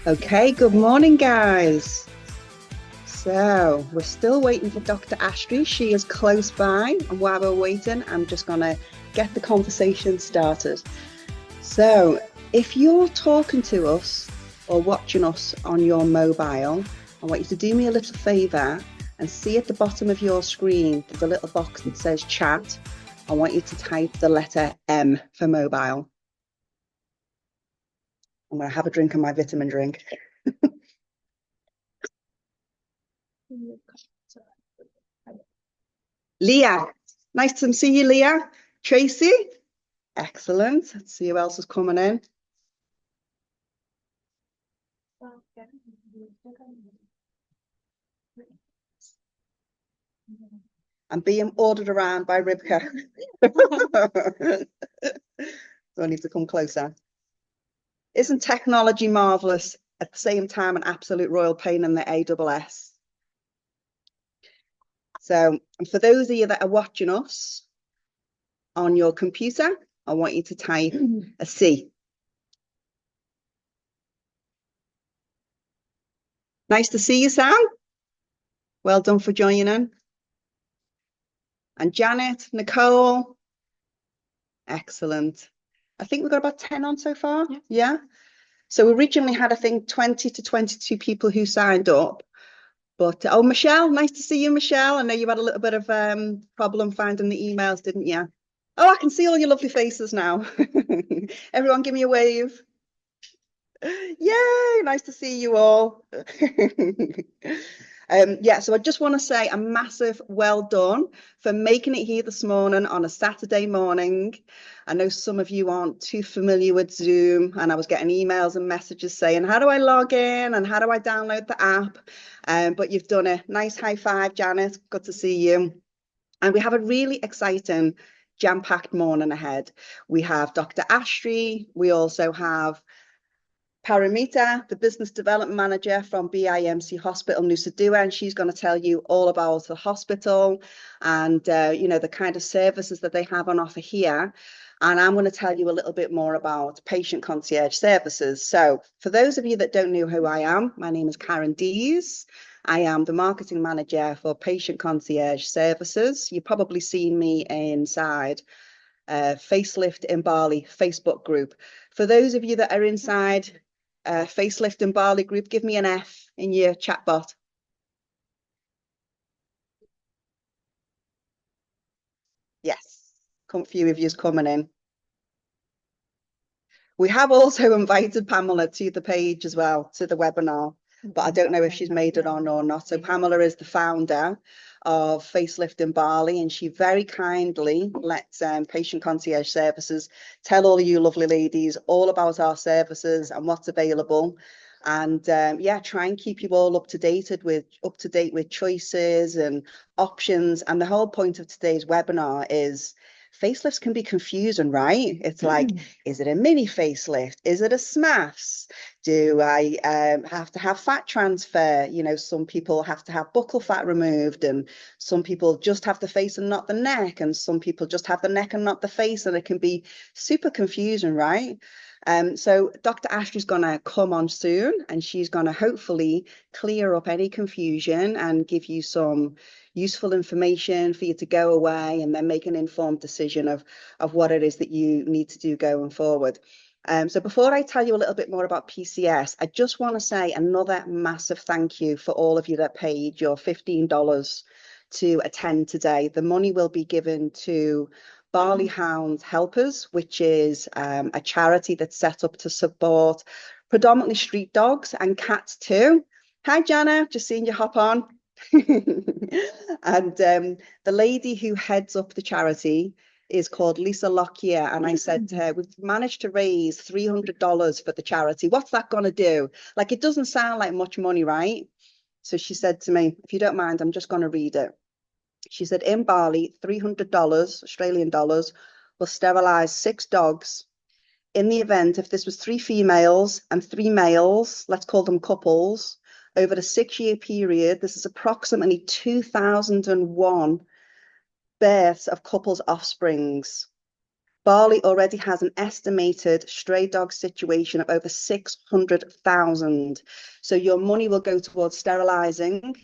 Okay, good morning, guys. So we're still waiting for Dr. Astri. She is close by, and while we're waiting, I'm just going to get the conversation started. So if you're talking to us or watching us on your mobile, I want you to do me a little favor and see at the bottom of your screen, there's a little box that says chat. I want you to type the letter M for mobile. I'm going to have a drink of my vitamin drink. Leah, nice to see you, Leah. Tracy, excellent. Let's see who else is coming in. I'm being ordered around by Ribka. So I need to come closer. Isn't technology marvelous? At the same time, an absolute royal pain in the ASS. So for those of you that are watching us on your computer, I want you to type a C. Nice to see you, Sam. Well done for joining in. And Janet, Nicole, excellent. I think we've got about 10 on so far. Yeah. So we originally had, I think, 20 to 22 people who signed up. But, oh, Michelle, nice to see you, Michelle. I know you had a little bit of problem finding the emails, didn't you? Oh, I can see all your lovely faces now. Everyone give me a wave. Yay, nice to see you all. Yeah, so I just want to say a massive well done for making it here this morning on a Saturday morning. I know some of you aren't too familiar with Zoom, and I was getting emails and messages saying, how do I log in and how do I download the app? But you've done a nice high five, Janet. Good to see you. And we have a really exciting jam-packed morning ahead. We have Dr. Astri. We also have Paramita, the business development manager from BIMC Hospital Nusa Dua, and she's going to tell you all about the hospital and you know, the kind of services that they have on offer here. And I'm going to tell you a little bit more about Patient Concierge Services. So for those of you that don't know who I am, my name is Karen Dees. I am the marketing manager for Patient Concierge Services. You've probably seen me inside Facelift in Bali Facebook group. For those of you that are inside Facelift in Bali group, give me an F in your chat bot. Yes, a few of you's coming in. We have also invited Pamela to the page as well, to the webinar, but I don't know if she's made it on or not. So Pamela is the founder of Facelift in Bali, and she very kindly lets Patient Concierge Services tell all of you lovely ladies all about our services and what's available. And yeah, try and keep you all up to date with choices and options. And the whole point of today's webinar is facelifts can be confusing, right? It's like, is it a mini facelift? Is it a SMAFs? Do I have to have fat transfer? You know, some people have to have buccal fat removed, and some people just have the face and not the neck, and some people just have the neck and not the face, and it can be super confusing, right? So Dr. Astri's going to come on soon, and she's going to hopefully clear up any confusion and give you some useful information for you to go away and then make an informed decision of what it is that you need to do going forward. So before I tell you a little bit more about PCS, I just want to say another massive thank you for all of you that paid your $15 to attend today. The money will be given to Bali Hound Helpers, which is a charity that's set up to support predominantly street dogs and cats too. Hi, Jana, just seeing you hop on. And the lady who heads up the charity is called Lisa Lockyer, and I said to her, we've managed to raise $300 for the charity. What's that going to do? Like, it doesn't sound like much money, right? So she said to me, if you don't mind, I'm just going to read it. She said, in Bali, $300 Australian dollars will sterilize 6 dogs. In the event, if this was 3 females and 3 males, let's call them couples, over a 6-year period, this is approximately 2001 births of couples' offsprings. Bali already has an estimated stray dog situation of over 600,000. So your money will go towards sterilizing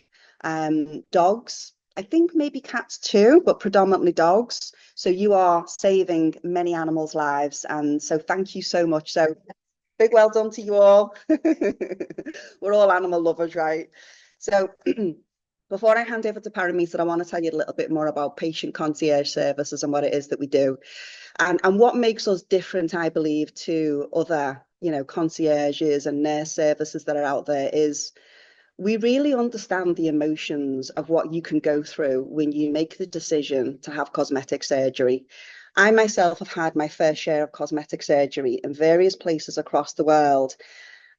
dogs. I think maybe cats too, but predominantly dogs. So you are saving many animals' lives. And so thank you so much. So big well done to you all. We're all animal lovers, right? So before I hand over to Paramita, I want to tell you a little bit more about Patient Concierge Services and what it is that we do. And what makes us different, I believe, to other, concierges and nurse services that are out there is we really understand the emotions of what you can go through when you make the decision to have cosmetic surgery. I myself have had my fair share of cosmetic surgery in various places across the world,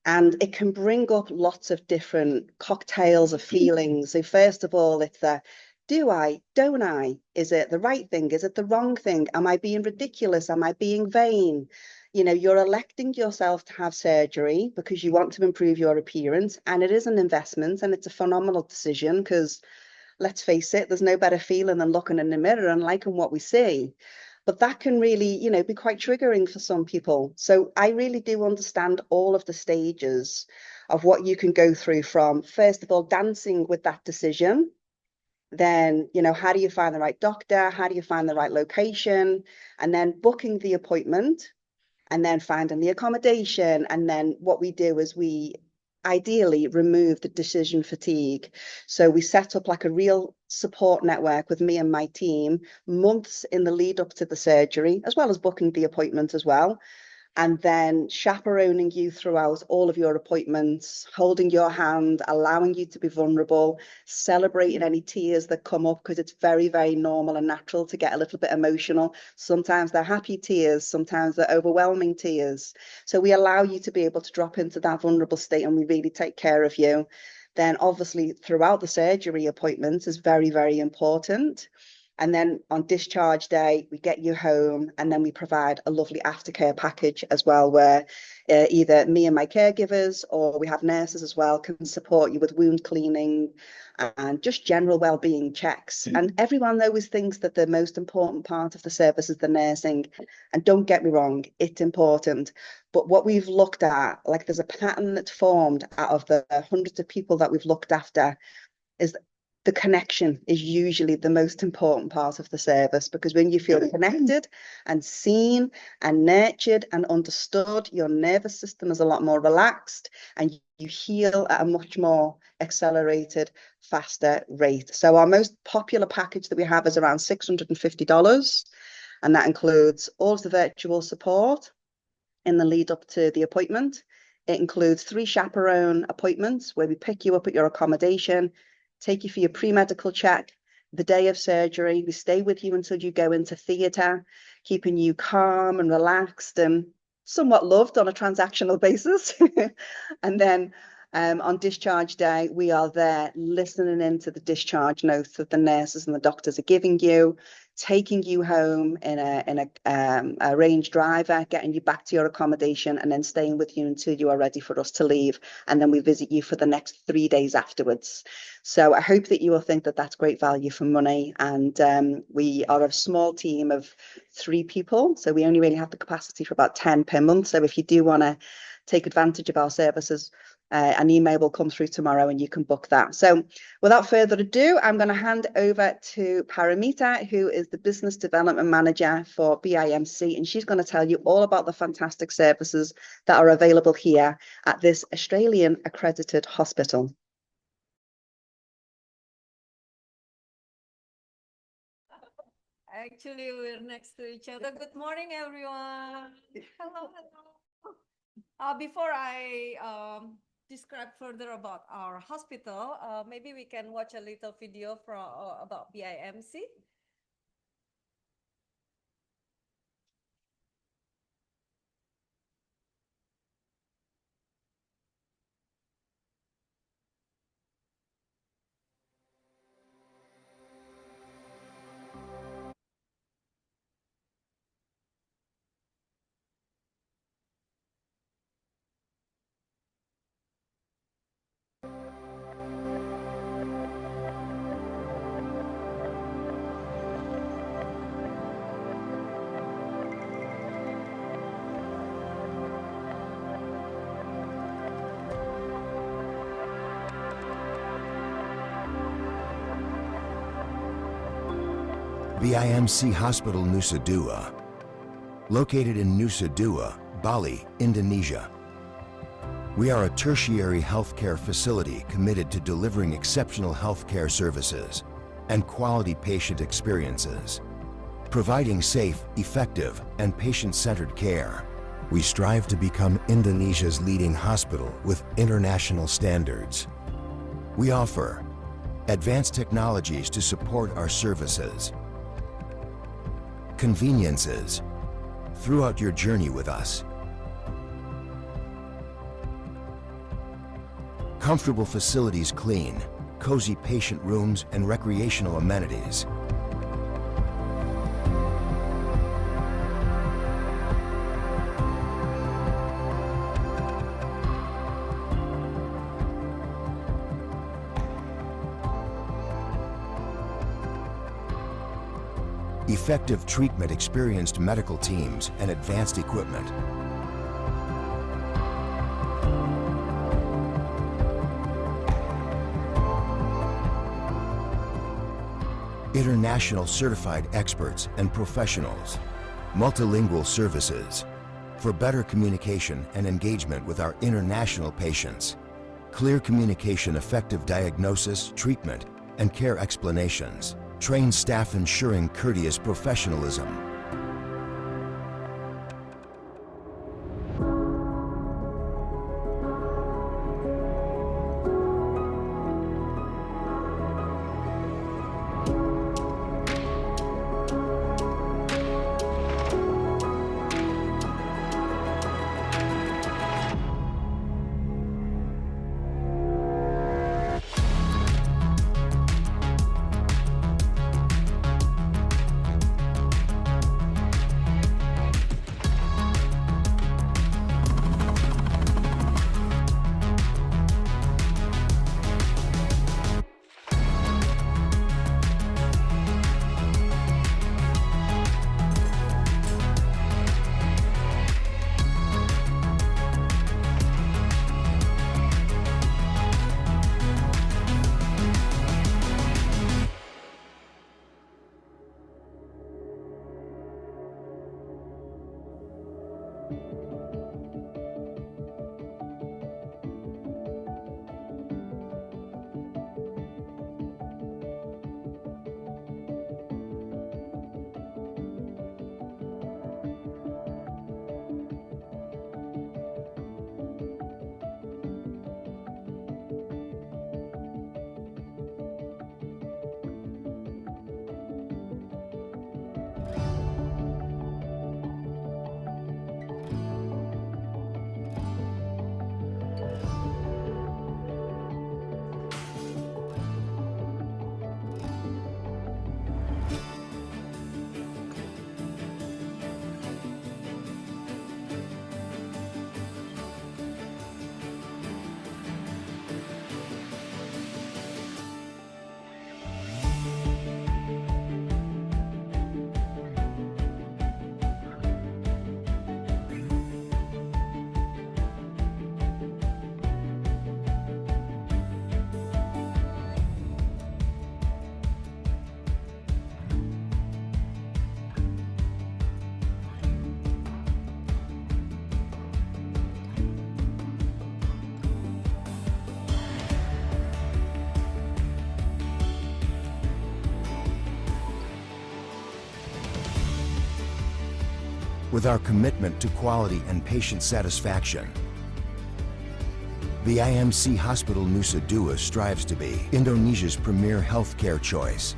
and it can bring up lots of different cocktails of feelings. So first of all, it's the do I, don't I? Is it the right thing? Is it the wrong thing? Am I being ridiculous? Am I being vain? You're electing yourself to have surgery because you want to improve your appearance, and it is an investment and it's a phenomenal decision because let's face it, there's no better feeling than looking in the mirror and liking what we see. But that can really, be quite triggering for some people. So I really do understand all of the stages of what you can go through from, first of all, dancing with that decision. Then, how do you find the right doctor? How do you find the right location? And then booking the appointment and then finding the accommodation. And then what we do is we ideally remove the decision fatigue. So we set up like a real support network with me and my team months in the lead up to the surgery, as well as booking the appointment as well, and then chaperoning you throughout all of your appointments, holding your hand, allowing you to be vulnerable, celebrating any tears that come up, because it's very, very normal and natural to get a little bit emotional. Sometimes they're happy tears, sometimes they're overwhelming tears. So we allow you to be able to drop into that vulnerable state and we really take care of you. Then obviously throughout the surgery appointments is very, very important. And then on discharge day, we get you home and then we provide a lovely aftercare package as well, where either me and my caregivers or we have nurses as well can support you with wound cleaning and just general well-being checks. And everyone always thinks that the most important part of the service is the nursing. And don't get me wrong, it's important. But what we've looked at, like there's a pattern that's formed out of the hundreds of people that we've looked after, is the connection is usually the most important part of the service, because when you feel connected and seen and nurtured and understood, your nervous system is a lot more relaxed and you heal at a much more accelerated, faster rate. So our most popular package that we have is around $650, and that includes all of the virtual support in the lead up to the appointment. It includes 3 chaperone appointments where we pick you up at your accommodation, take you for your pre-medical check, the day of surgery. We stay with you until you go into theatre, keeping you calm and relaxed and somewhat loved on a transactional basis. And then on discharge day, we are there listening into the discharge notes that the nurses and the doctors are giving you, taking you home in a range driver, getting you back to your accommodation, and then staying with you until you are ready for us to leave. And then we visit you for the next 3 days afterwards. So I hope that you will think that that's great value for money. And we are a small team of 3 people, so we only really have the capacity for about 10 per month. So if you do want to take advantage of our services, an email will come through tomorrow and you can book that. So without further ado, I'm going to hand over to Paramita, who is the Business Development Manager for BIMC, and she's going to tell you all about the fantastic services that are available here at this Australian accredited hospital. Actually, we're next to each other. Good morning, everyone. Hello, hello. Before I describe further about our hospital, maybe we can watch a little video from about BIMC. BIMC Hospital Nusa Dua, located in Nusa Dua, Bali, Indonesia. We are a tertiary healthcare facility committed to delivering exceptional healthcare services and quality patient experiences, providing safe, effective, and patient-centered care. We strive to become Indonesia's leading hospital with international standards. We offer advanced technologies to support our services, conveniences throughout your journey with us, comfortable facilities, clean, cozy patient rooms, and recreational amenities. Effective treatment, experienced medical teams, and advanced equipment. International certified experts and professionals. Multilingual services for better communication and engagement with our international patients. Clear communication, effective diagnosis, treatment, and care explanations. Trained staff ensuring courteous professionalism. With our commitment to quality and patient satisfaction, BIMC Hospital Nusa Dua strives to be Indonesia's premier healthcare choice.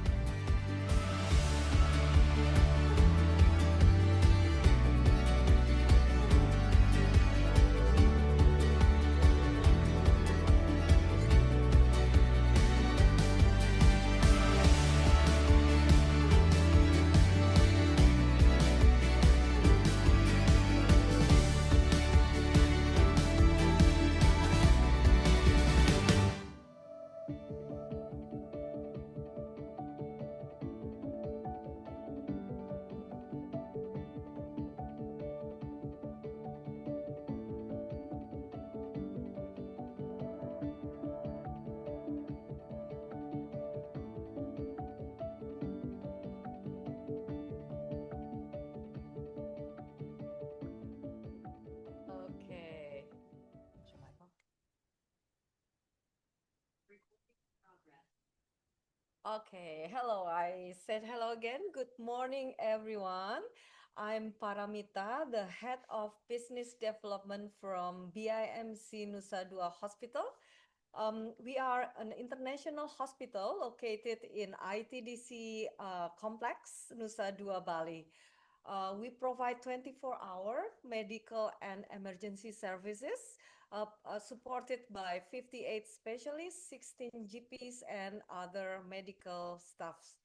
Okay, hello. I said hello again. Good morning, everyone. I'm Paramita, the head of business development from BIMC Nusa Dua Hospital. We are an international hospital located in ITDC complex Nusa Dua, Bali. We provide 24-hour medical and emergency services, supported by 58 specialists, 16 GPs, and other medical staffs.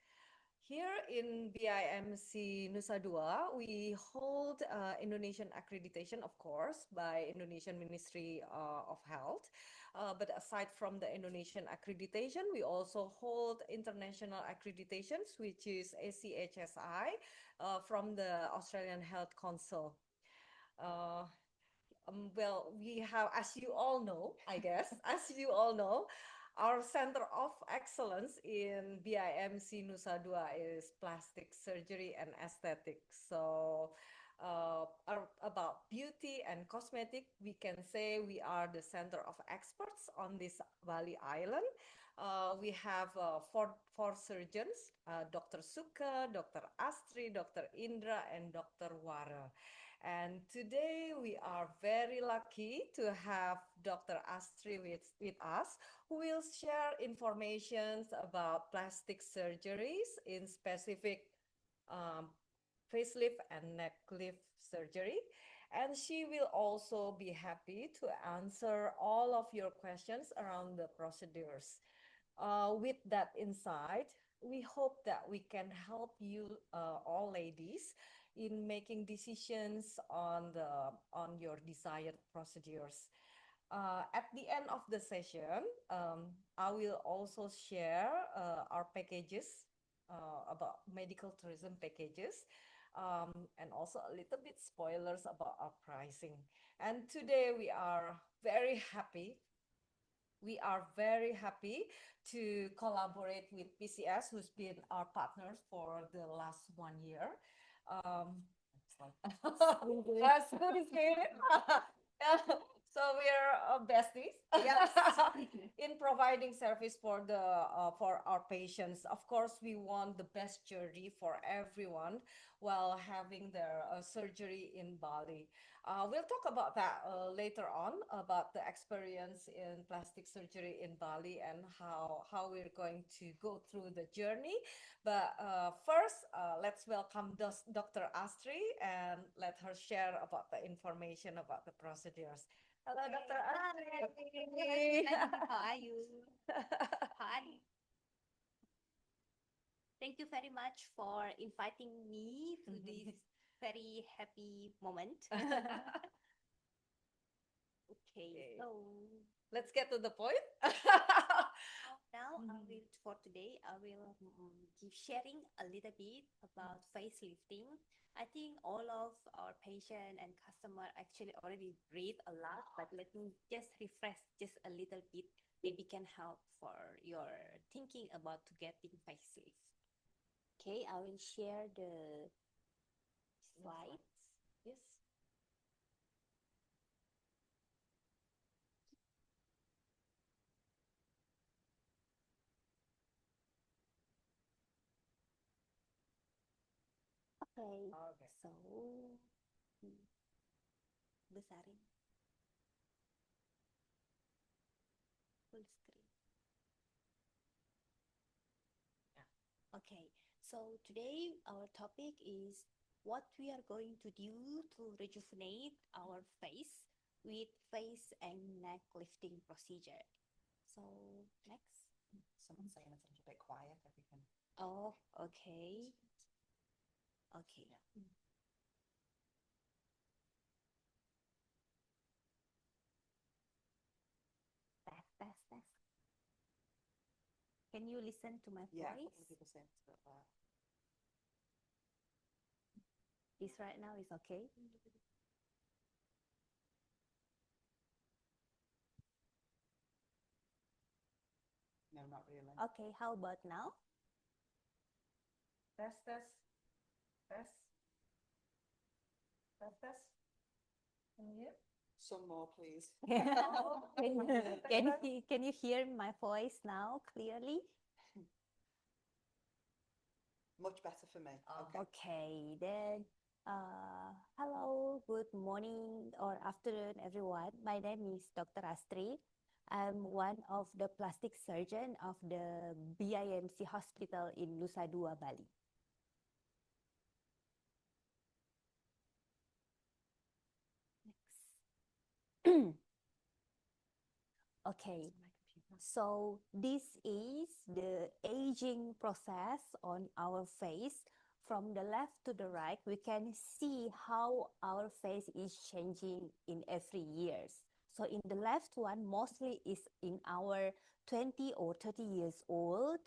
Here in BIMC Nusa Dua, we hold Indonesian accreditation, of course, by Indonesian Ministry of Health. But aside from the Indonesian accreditation, we also hold international accreditations, which is ACHSI from the Australian Health Council. Uh, well, we have, as you all know, I guess, as you all know, our center of excellence in BIMC Nusa Dua is plastic surgery and aesthetics. So, about beauty and cosmetic, we can say we are the center of experts on this Bali island. We have four surgeons, Dr. Suka, Dr. Astri, Dr. Indra, and Dr. Wara. And today we are very lucky to have Dr. Astri with us, who will share information about plastic surgeries in specific um, facelift and neck lift surgery. And she will also be happy to answer all of your questions around the procedures. With that insight, we hope that we can help you, all ladies, in making decisions on your desired procedures. At the end of the session, I will also share our packages, about medical tourism packages, and also a little bit spoilers about our pricing. And today we are very happy to collaborate with PCS, who's been our partners for the last 1 year. Um, That's good, is it? So we're besties. Yes. In providing service for our patients. Of course, we want the best journey for everyone while having their surgery in Bali. We'll talk about that later on, about the experience in plastic surgery in Bali and how we're going to go through the journey. But first, let's welcome Dr. Astri and let her share about the information about the procedures. Hello, Dr. Astri. How are you? Hi. Thank you very much for inviting me to this very happy moment. Okay, so Let's get to the point. now for today, I will give sharing a little bit about facelifting. I think all of our patient and customer actually already read a lot, but let me just refresh just a little bit. Maybe can help for your thinking about to getting facelift. Okay, I will share the slides. Yes. Okay, Okay. so besarin full screen. Yeah. Okay, so today our topic is what we are going to do to rejuvenate our face with face and neck lifting procedure. So next. Someone's saying it's a little bit quiet, if we can. Oh, okay. Okay. Test. Can you listen to my Yeah, voice? people saying it's a bit loud. This right now is okay. No, not really. Okay, how about now? Test. Can you hear? Some more, please. Can you hear my voice now clearly? Much better for me. Okay. Okay, then, hello, good morning or afternoon, everyone. My name is Dr. Astri. I'm one of the plastic surgeon of the BIMC hospital in Nusa Dua, Bali. Next. Okay, so this is the aging process on our face. From the left to the right, we can see how our face is changing in every years. So in the left one, mostly is in our 20 or 30 years old.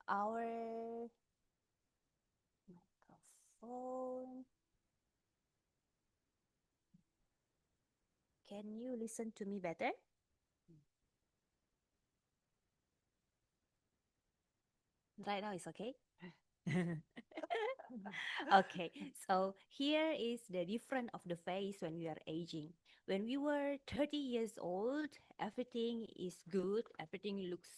Our microphone. Can you listen to me better? Right now it's okay. Okay, so here is the difference of the face when we are aging. When we were 30 years old, everything is good, everything looks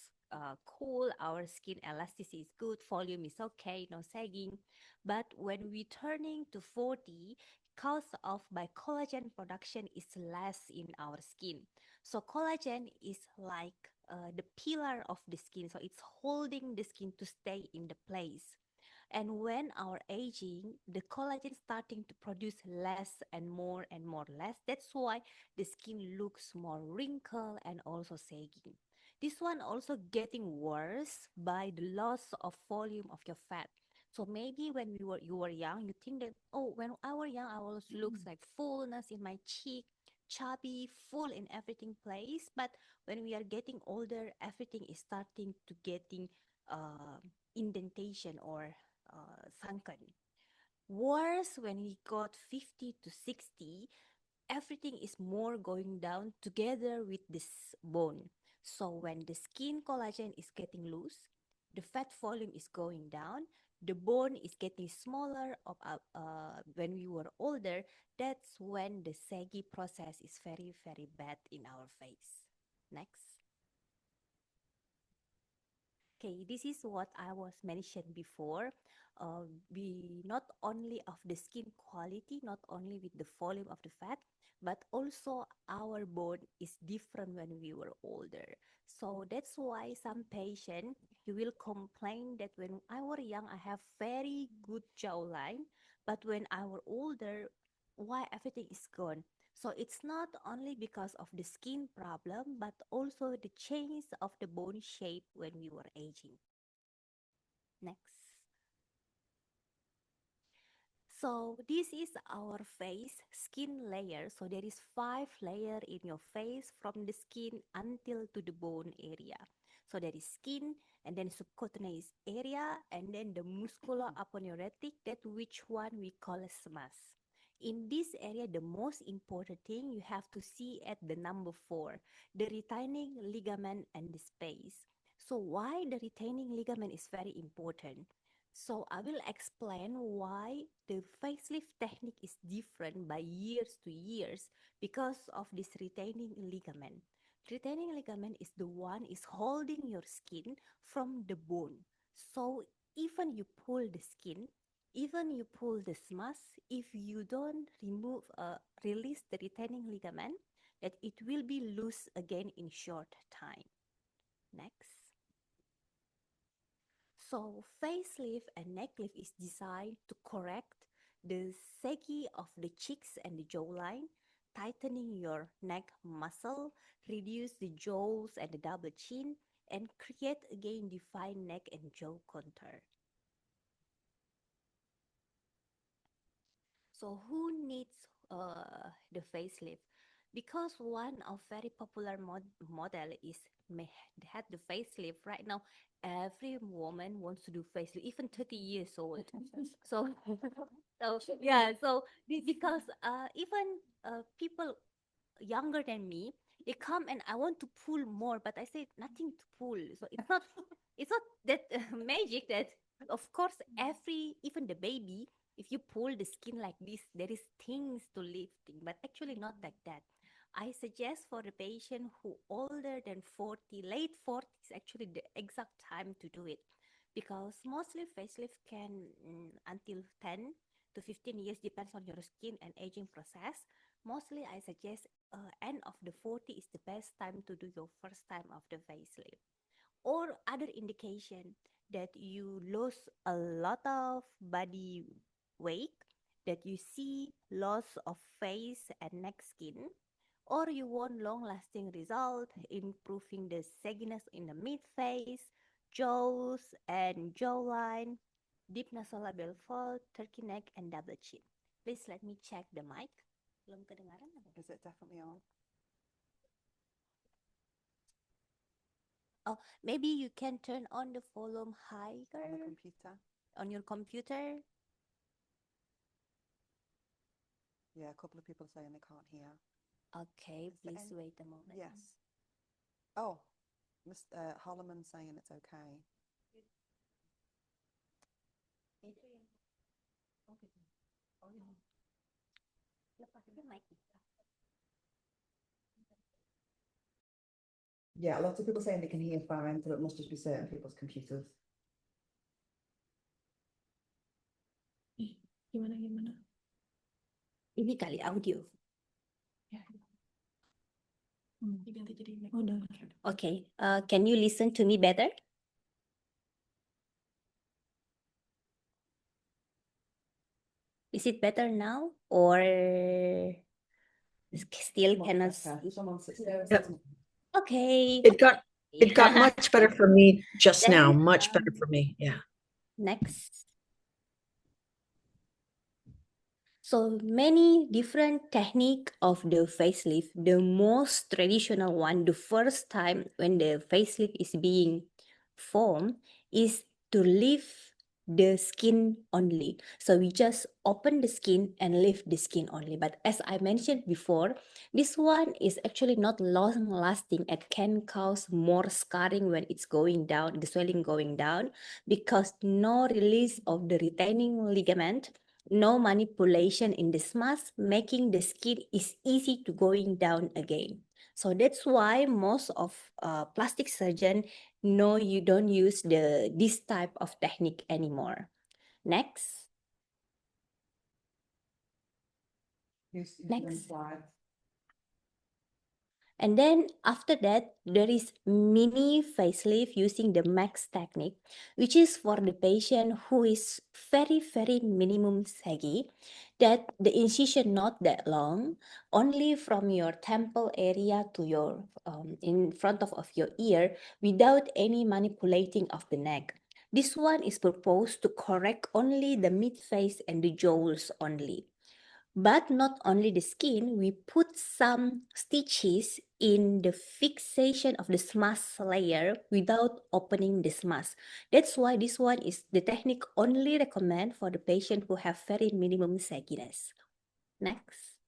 cool, our skin elasticity is good, volume is okay, no sagging. But when we turning to 40, cause of by collagen production is less in our skin. So collagen is like the pillar of the skin, so it's holding the skin to stay in the place. And when our aging, the collagen starting to produce less and more less. That's why the skin looks more wrinkled and also sagging. This one also getting worse by the loss of volume of your fat. So maybe when you were young, you think that, oh, when I was young, I always looks like fullness in my cheek, chubby, full in everything place. But when we are getting older, everything is starting to getting indentation or sunken. Worse when we got 50 to 60, everything is more going down together with this bone. So when the skin collagen is getting loose, the fat volume is going down, the bone is getting smaller when we were older, that's when the saggy process is very, very bad in our face. Next. Okay, this is what I was mentioned before. We not only of the skin quality, not only with the volume of the fat, but also our bone is different when we were older. So that's why some patient you will complain that when I were young, I have very good jawline, but when I were older, why everything is gone? So it's not only because of the skin problem, but also the change of the bone shape when we were aging. Next. So this is our face skin layer. So there is 5 layers in your face from the skin until to the bone area. So there is skin and then subcutaneous area and then the muscular aponeurotic, that which one we call as mass. In this area, the most important thing you have to see at the number 4, the retaining ligament and the space. So why the retaining ligament is very important? So I will explain why the facelift technique is different by years to years because of this retaining ligament. Retaining ligament is the one is holding your skin from the bone. So even you pull the skin, even you pull the mass, if you don't release the retaining ligament, that it will be loose again in short time. Next. So facelift and neck lift is designed to correct the saggy of the cheeks and the jawline, tightening your neck muscle, reduce the jaws and the double chin, and create again defined neck and jaw contour. So who needs the facelift? Because one of very popular model is had the facelift right now. Every woman wants to do facelift, even 30 years old. So, so yeah, so because even people younger than me, they come and I want to pull more, but I say nothing to pull. So it's not that magic that of course even the baby, if you pull the skin like this, there is things to lifting, but actually not like that. I suggest for the patient who older than 40, late 40s actually the exact time to do it. because mostly facelift can until 10 to 15 years, depends on your skin and aging process. Mostly, I suggest end of the 40 is the best time to do your first time of the facelift. Or other indication that you lose a lot of body weight, that you see loss of face and neck skin, or you want long lasting result, improving the sagginess in the mid face, jaws and jawline, deep nasolabial fold, turkey neck, and double chin. Please let me check the mic. Belum kedengaran apa? Is it definitely on? Oh, maybe you can turn on the volume higher On the computer? on your computer. Yeah, a couple of people saying they can't hear. Okay, there please any- wait a moment. Yes. Oh, Mr. Holloman saying it's okay. Lepas dia mic. Yeah, a lot of people saying they can hear fine, so it must just be certain people's computers. Gimana? Ini kali audio. Diganti jadi mic. Oh, udah. Okay, can you listen to me better? Is it better now or still Much cannot better. see? Someone says- Yep. Okay. It got much better for me just now. Then, Much better for me. Yeah. Next. So many different technique of the facelift. The most traditional one, the first time when the facelift is being formed, is to lift the skin only. So we just open the skin and lift the skin only. But as I mentioned before, this one is actually not long lasting. It can cause more scarring when it's going down, the swelling going down, because no release of the retaining ligament, no manipulation in this mask, making the skin is easy to going down again. So that's why most of plastic surgeon know you don't use this type of technique anymore. Next. Who's doing Next. slides? And then after that, there is mini facelift using the max technique, which is for the patient who is very, very minimum saggy, that the incision not that long, only from your temple area to your, in front of your ear, without any manipulating of the neck. This one is proposed to correct only the mid face and the jowls only. But not only the skin, we put some stitches in the fixation of the mask layer without opening this mask. That's why this one is the technique only recommend for the patient who have very minimum sagginess. Next.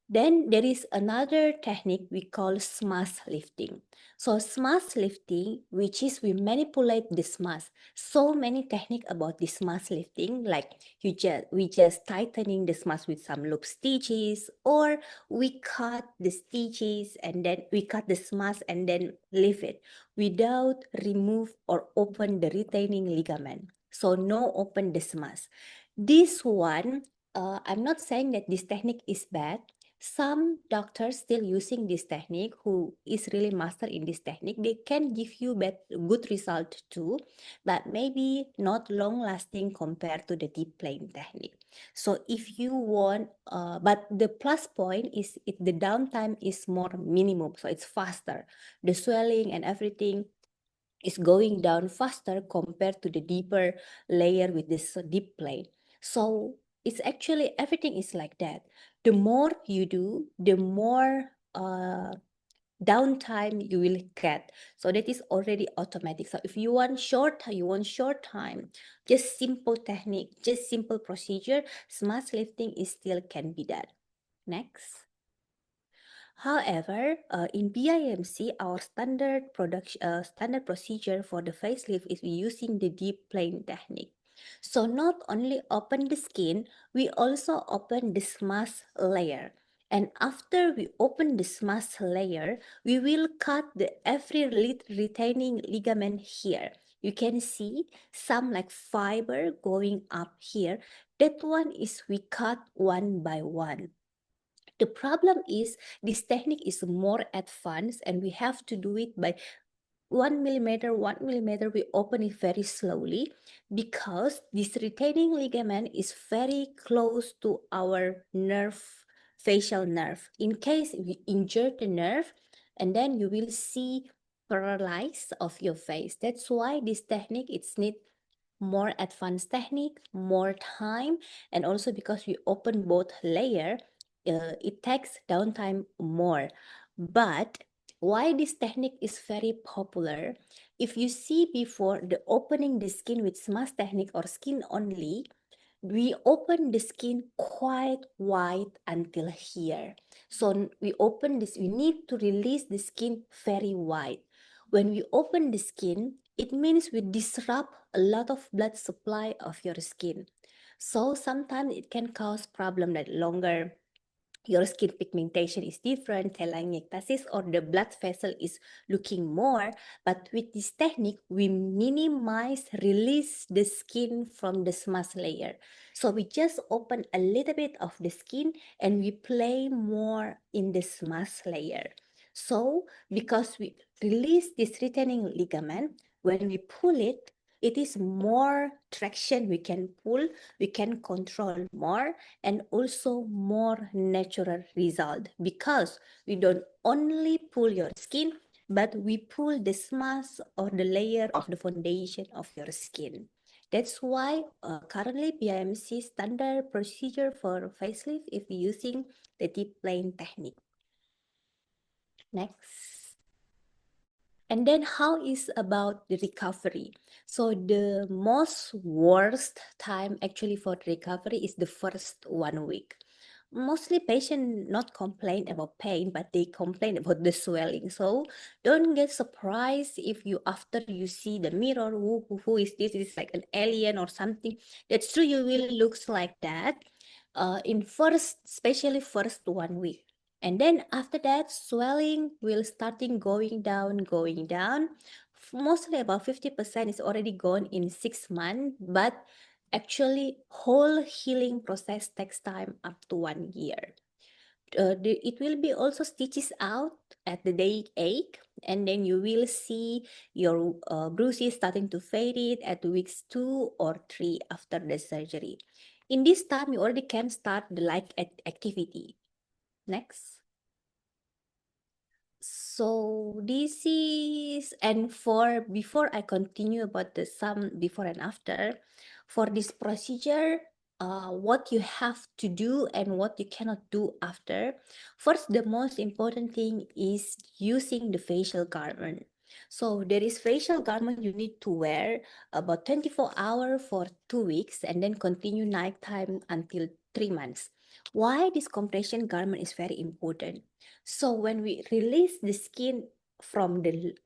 Then there is another technique we call mask lifting. So mask lifting, which is we manipulate this mask. So many technique about this mask lifting, like we just tightening this mask with some loop stitches, or we cut the stitches and then we cut this mask and then lift it without remove or open the retaining ligament. So no open this mask. This one, I'm not saying that this technique is bad. Some doctors still using this technique who is really master in this technique. They can give you good result too, but maybe not long lasting compared to the deep plane technique. So if you want, but the plus point is the downtime is more minimum, so it's faster. The swelling and everything is going down faster compared to the deeper layer with this deep plane. So it's actually everything is like that. The more you do, the more downtime you will get. So that is already automatic. So if you want short time, just simple technique, just simple procedure, mask lifting is still can be done. Next. However, in BIMC, our standard procedure for the facelift is using the deep plane technique. So not only open the skin, we also open this mask layer. And after we open this mask layer, we will cut every retaining ligament here. you can see some like fiber going up here. That one is we cut one by one. The problem is this technique is more advanced and we have to do it by 1 millimeter, 1 millimeter, we open it very slowly because this retaining ligament is very close to our nerve, facial nerve. In case we injure the nerve, and then you will see paralysis of your face. That's why this technique, it's need more advanced technique, more time, and also because we open both layer, it takes downtime more. But why this technique is very popular? If you see before the opening the skin with smash technique or skin only, we open the skin quite wide until here. So we open this, we need to release the skin very wide. When we open the skin, it means we disrupt a lot of blood supply of your skin. So sometimes it can cause problem like longer your skin pigmentation is different, telangiectasis, or the blood vessel is looking more. But with this technique, we minimize, release the skin from the smooth layer. So we just open a little bit of the skin and we play more in the smooth layer. So because we release this retaining ligament, when we pull it, it is more traction we can pull, we can control more, and also more natural result because we don't only pull your skin, but we pull the mask or the layer of the foundation of your skin. That's why currently BIMC standard procedure for facelift if using the deep plane technique. Next. And then how is about the recovery? So the most worst time actually for the recovery is the first 1 week. Mostly patient not complain about pain, but they complain about the swelling. So don't get surprised if you after you see the mirror, who is this? Is like an alien or something. That's true, you will looks like that. In first, especially first 1 week. And then after that, swelling will starting going down. Mostly about 50% is already gone in 6 months, but actually whole healing process takes time up to 1 year. It will be also stitches out at the day 8, and then you will see your bruises starting to fade it at weeks 2 or 3 after the surgery. In this time, you already can start the light activity. Next. So this is, and for before I continue about the some before and after, for this procedure, what you have to do and what you cannot do after. First, the most important thing is using the facial garment. So there is facial garment you need to wear about 24 hours for 2 weeks and then continue nighttime until 3 months. Why this compression garment is very important? So when we release the skin from the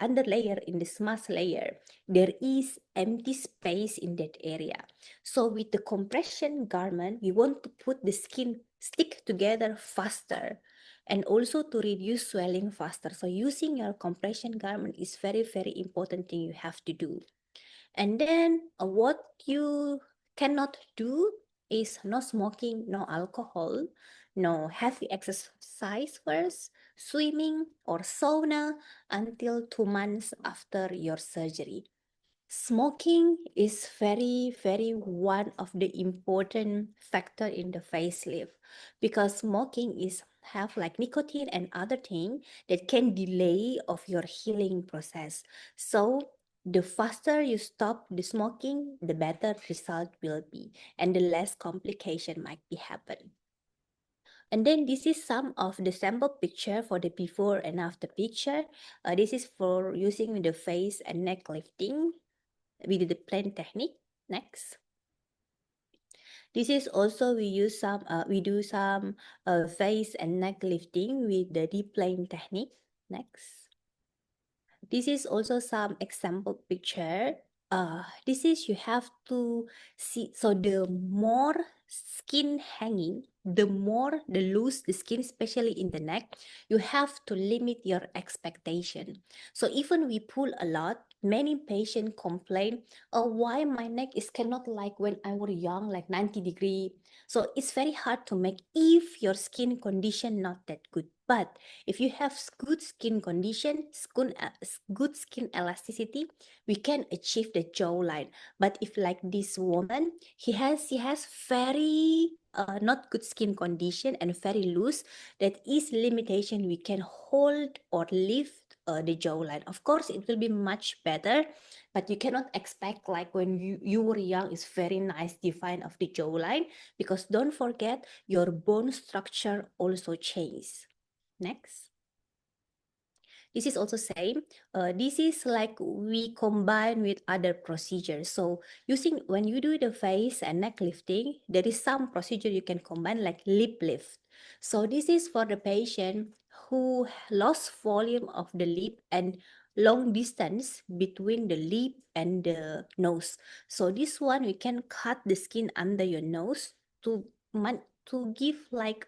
under layer in the smooth layer, there is empty space in that area. So with the compression garment, we want to put the skin stick together faster and also to reduce swelling faster. So using your compression garment is very, very important thing you have to do. And then what you cannot do is no smoking, no alcohol, no heavy exercise first, swimming or sauna until 2 months after your surgery. Smoking is very, very one of the important factor in the facelift because smoking is have like nicotine and other thing that can delay of your healing process. So the faster you stop the smoking, the better result will be and the less complication might be happen. And then this is some of the sample picture for the before and after picture. This is for using the face and neck lifting. We did the plane technique. Next. This is also we use some we do some face and neck lifting with the deep plane technique. Next. This is also some example picture. This is you have to see. So the more skin hanging, the more the loose the skin, especially in the neck, you have to limit your expectation. So even we pull a lot, many patients complain, oh, why my neck is cannot like when I was young, like 90-degree. So it's very hard to make if your skin condition not that good. But if you have good skin condition, good skin elasticity, we can achieve the jawline. But if like this woman, she has very not good skin condition and very loose, that is limitation. We can hold or lift the jawline. Of course, it will be much better, but you cannot expect like when you were young is very nice define of the jawline, because don't forget your bone structure also changes. Next. This is also same. This is like we combine with other procedures. So using when you do the face and neck lifting, there is some procedure you can combine like lip lift. So this is for the patient who lost volume of the lip and long distance between the lip and the nose. So this one we can cut the skin under your nose to give like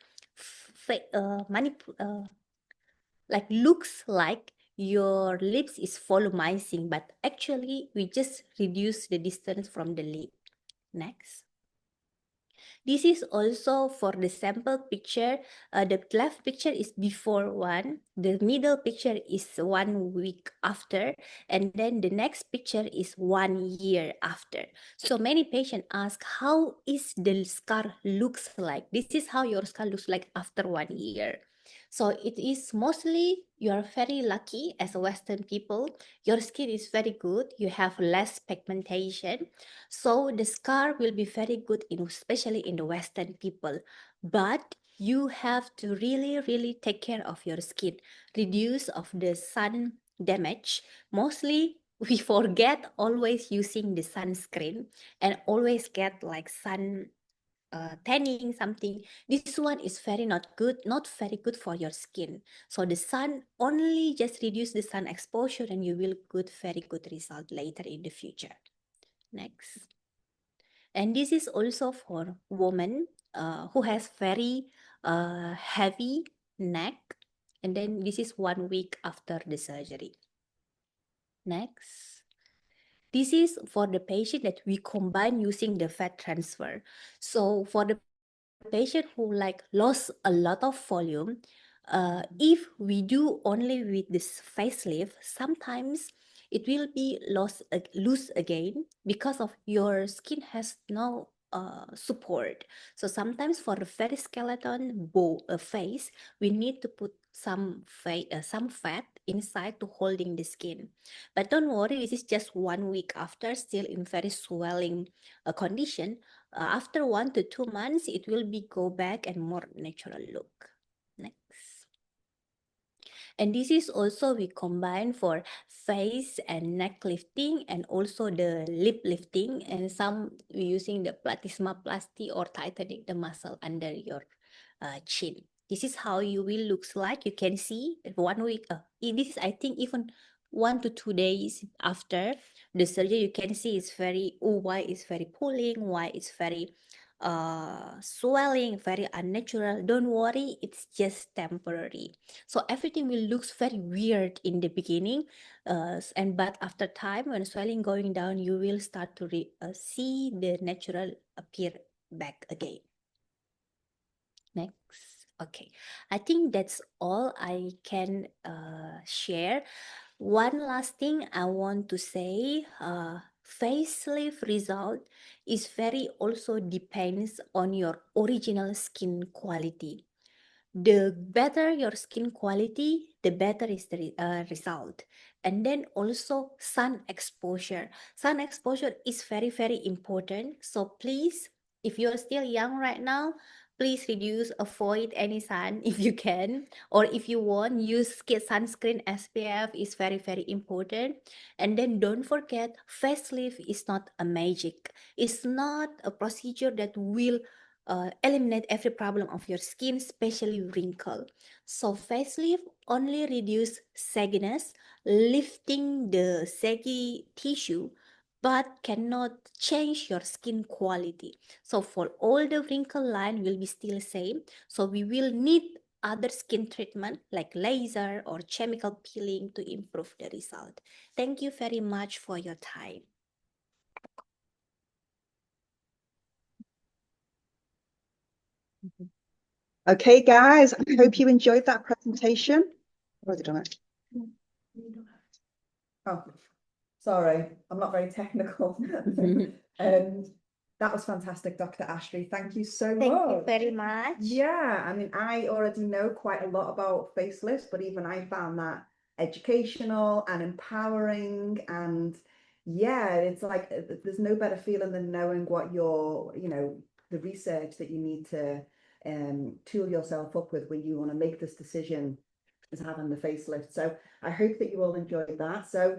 like looks like your lips is volumizing, but actually we just reduce the distance from the lip. Next. This is also for the sample picture. The left picture is before one. The middle picture is 1 week after. And then the next picture is 1 year after. So many patients ask, how is the scar looks like? This is how your scar looks like after 1 year. So it is mostly you are very lucky as a Western people. Your skin is very good. You have less pigmentation. So the scar will be very good, especially in the Western people. But you have to really, really take care of your skin. Reduce of the sun damage. Mostly we forget always using the sunscreen and always get like sun tanning something. This one is very not good, not very good for your skin. So the sun only just reduce the sun exposure and you will get very good result later in the future. Next. And this is also for women who has very heavy neck. And then this is 1 week after the surgery. Next. This is for the patient that we combine using the fat transfer. So for the patient who like lost a lot of volume, if we do only with this facelift, sometimes it will be loose again because of your skin has no support. So sometimes for the very skeleton face, we need to put some fat inside to holding the skin. But don't worry, this is just 1 week after, still in very swelling condition. After 1 to 2 months, it will be go back and more natural look. Next. And this is also we combine for face and neck lifting and also the lip lifting, and some we using the platysmaplasty or tightening the muscle under your chin. This is how you will looks like. You can see 1 week. This is I think even 1 to 2 days after the surgery, you can see it's very why it's very pulling, why it's very swelling, very unnatural. Don't worry, it's just temporary. So everything will looks very weird in the beginning, but after time when swelling going down, you will start to see the natural appear back again. Next. Okay, I think that's all I can share. One last thing I want to say, facelift result is very also depends on your original skin quality. The better your skin quality, the better is the result. And then also sun exposure. Sun exposure is very, very important. So please, if you're still young right now, please avoid any sun if you can, or if you want, use sunscreen. SPF is very, very important. And then don't forget, facelift is not a magic. It's not a procedure that will eliminate every problem of your skin, especially wrinkle. So facelift only reduce sagginess, lifting the saggy tissue, but cannot change your skin quality. So for all the wrinkle line will be still same. So we will need other skin treatment like laser or chemical peeling to improve the result. Thank you very much for your time. Okay, guys, I hope you enjoyed that presentation. I've already done it. Oh, sorry, I'm not very technical. That was fantastic, Dr. Astri. Thank you so much. Thank you very much. Yeah, I mean, I already know quite a lot about facelifts, but even I found that educational and empowering. And yeah, it's like there's no better feeling than knowing what the research that you need to tool yourself up with when you want to make this decision is having the facelift. So I hope that you all enjoyed that. So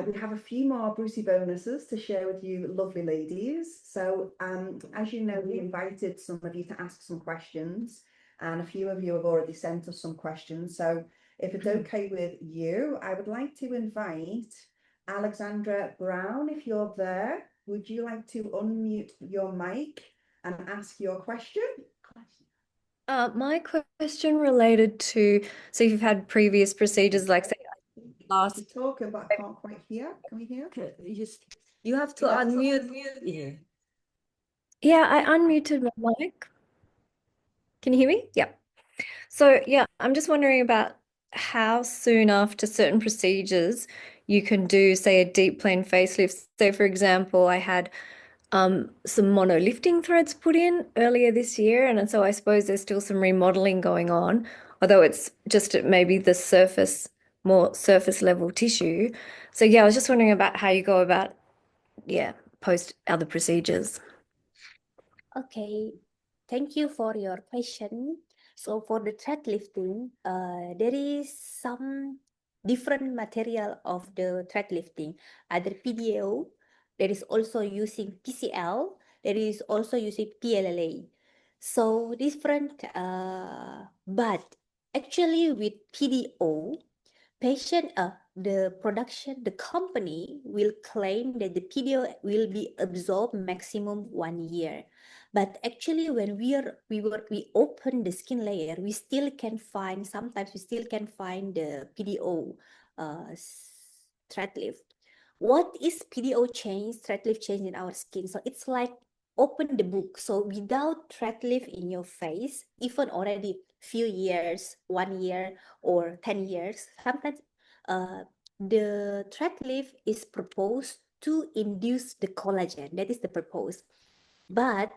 we have a few more Brucey bonuses to share with you lovely ladies. So as you know, we invited some of you to ask some questions, and a few of you have already sent us some questions. So if it's okay with you, I would like to invite Alexandra Brown, if you're there. Would you like to unmute your mic and ask your question? My question related to, so you've had previous procedures like say last. She's talking, but I can't quite hear. Can we hear? You have to unmute. Yeah. Yeah, I unmuted my mic. Can you hear me? Yeah. So yeah, I'm just wondering about how soon after certain procedures you can do, say, a deep plane facelift. So for example, I had some mono lifting threads put in earlier this year, and so I suppose there's still some remodeling going on, although it's just maybe the more surface level tissue. So yeah, I was just wondering about how you go about, post other procedures. Okay, thank you for your question. So for the thread lifting, there is some different material of the thread lifting, either PDO, there is also using PCL, there is also using PLLA. So different, but actually with PDO, the company will claim that the PDO will be absorbed maximum 1 year. But actually, when we open the skin layer, sometimes we still can find the PDO thread lift. What is PDO thread lift change in our skin? So it's like open the book. So without thread lift in your face, even already few years, 1 year or 10 years, sometimes the thread lift is proposed to induce the collagen. That is the purpose. But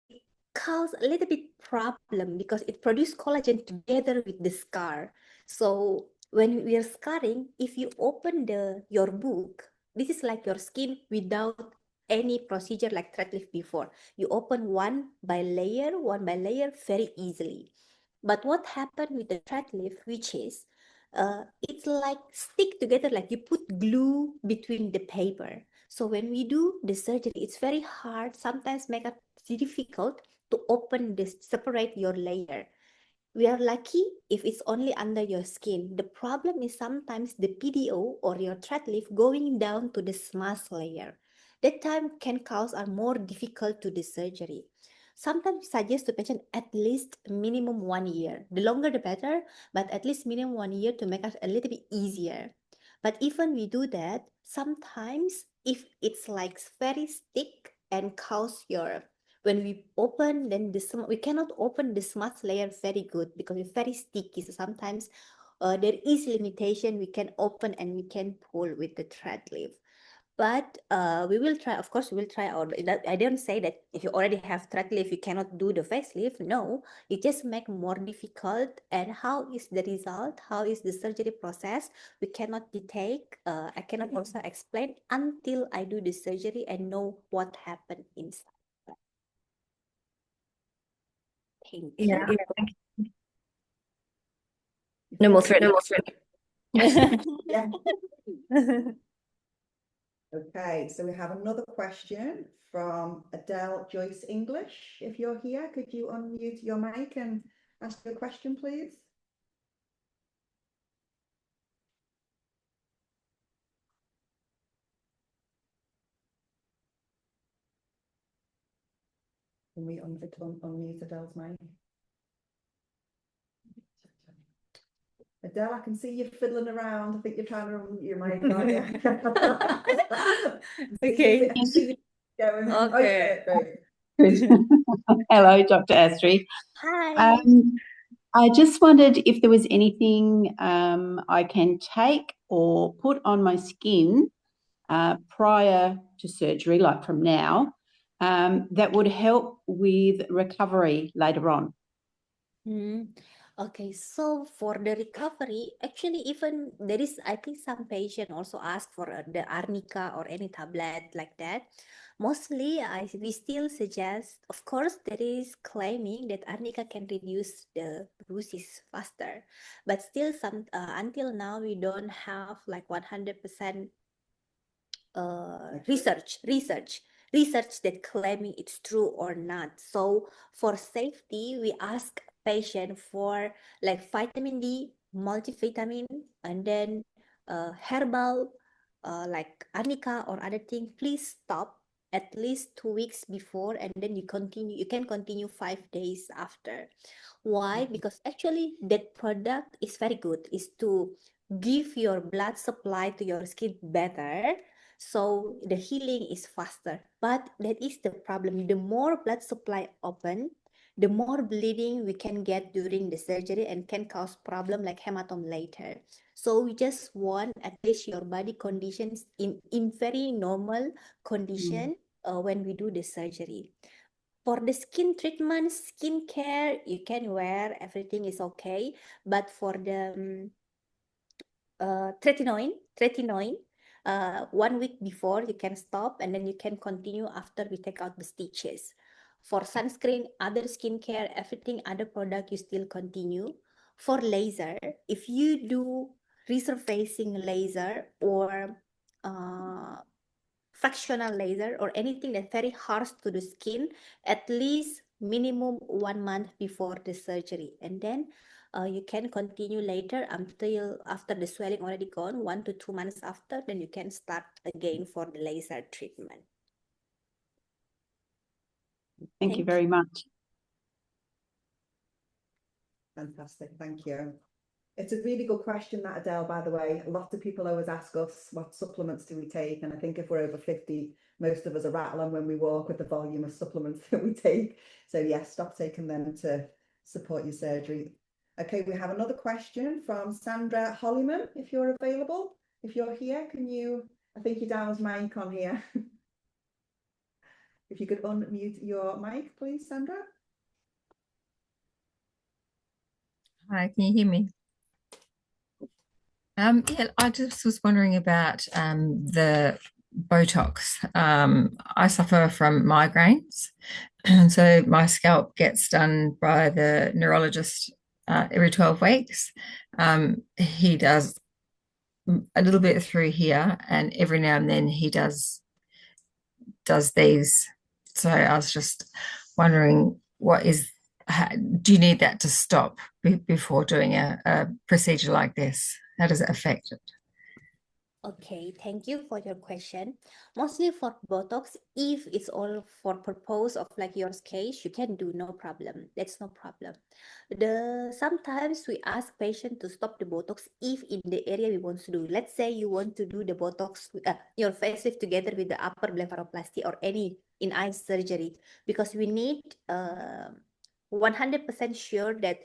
it causes a little bit problem because it produces collagen together with the scar. So when we are scarring, if you open your book, this is like your skin without any procedure like thread lift before. You open one by layer very easily. But what happened with the thread lift, which is it's like stick together, like you put glue between the paper. So when we do the surgery, it's very hard, sometimes make it difficult to open this, separate your layer. We are lucky if it's only under your skin. The problem is sometimes the PDO or your thread lift going down to the smooth layer. That time can cause are more difficult to the surgery. Sometimes we suggest to patient at least minimum 1 year. The longer the better, but at least minimum 1 year to make us a little bit easier. But even we do that, sometimes if it's like very thick and cause when we open, then we cannot open the smooth layer very good because it's very sticky. So sometimes there is limitation. We can open and we can pull with the thread lift. But we will try, of course, we will try I don't say that if you already have thread lift, you cannot do the facelift. No, it just make more difficult. And how is the result? How is the surgery process? We cannot detect. I cannot also explain until I do the surgery and know what happened inside. Thank you. Yeah. No more thread. Yeah. Okay, so we have another question from Adele Joyce English. If you're here, could you unmute your mic and ask your question, please? Can we unmute Adele's mic? Adele, I can see you fiddling around. I think you're trying to unmute your mic, aren't you? Okay. I see you going. Okay. Great. Good. Hello, Dr. Astri. Hi. I just wondered if there was anything I can take or put on my skin prior to surgery, like from now, that would help with recovery later on. Okay, so for the recovery, actually, even there is, I think some patient also ask for the arnica or any tablet like that. Mostly, we still suggest, of course, there is claiming that arnica can reduce the bruises faster, but still some until now we don't have like 100% research that claiming it's true or not. So for safety, we ask patient for like vitamin D, multivitamin, and then herbal like arnica or other thing. Please stop at least 2 weeks before, and then you continue. You can continue 5 days after. Why? Because actually that product is very good. Is to give your blood supply to your skin better, so the healing is faster. But that is the problem. The more blood supply open, the more bleeding we can get during the surgery and can cause problem like hematome later. So we just want at least your body conditions in very normal condition when we do the surgery. For the skin treatment, skin care, you can wear, everything is okay. But for the tretinoin, 1 week before you can stop, and then you can continue after we take out the stitches. For sunscreen, other skincare, everything, other product, you still continue. For laser, if you do resurfacing laser or fractional laser or anything that's very harsh to the skin, at least minimum 1 month before the surgery, and then you can continue later until after the swelling already gone, 1 to 2 months after, then you can start again for the laser treatment. Thank you very much. Fantastic, thank you. It's a really good question, that, Adele, by the way. A lot of people always ask us, what supplements do we take? And I think if we're over 50, most of us are rattling when we walk with the volume of supplements that we take. So yes, stop taking them to support your surgery. Okay, we have another question from Sandra Hollyman, if you're available. If you're here, can you, I think you're down as mic on here. If you could unmute your mic, please, Sandra. Hi, can you hear me? Yeah, I just was wondering about the Botox. I suffer from migraines, and so my scalp gets done by the neurologist every 12 weeks. He does a little bit through here, and every now and then he does these. So I was just wondering, do you need that to stop before doing a procedure like this? How does it affect it? Okay, thank you for your question. Mostly for Botox, if it's all for purpose of like your case, you can do, no problem. That's no problem. Sometimes we ask patient to stop the Botox if in the area we want to do. Let's say you want to do the Botox, your facelift together with the upper blepharoplasty or any in eye surgery, because we need 100% sure that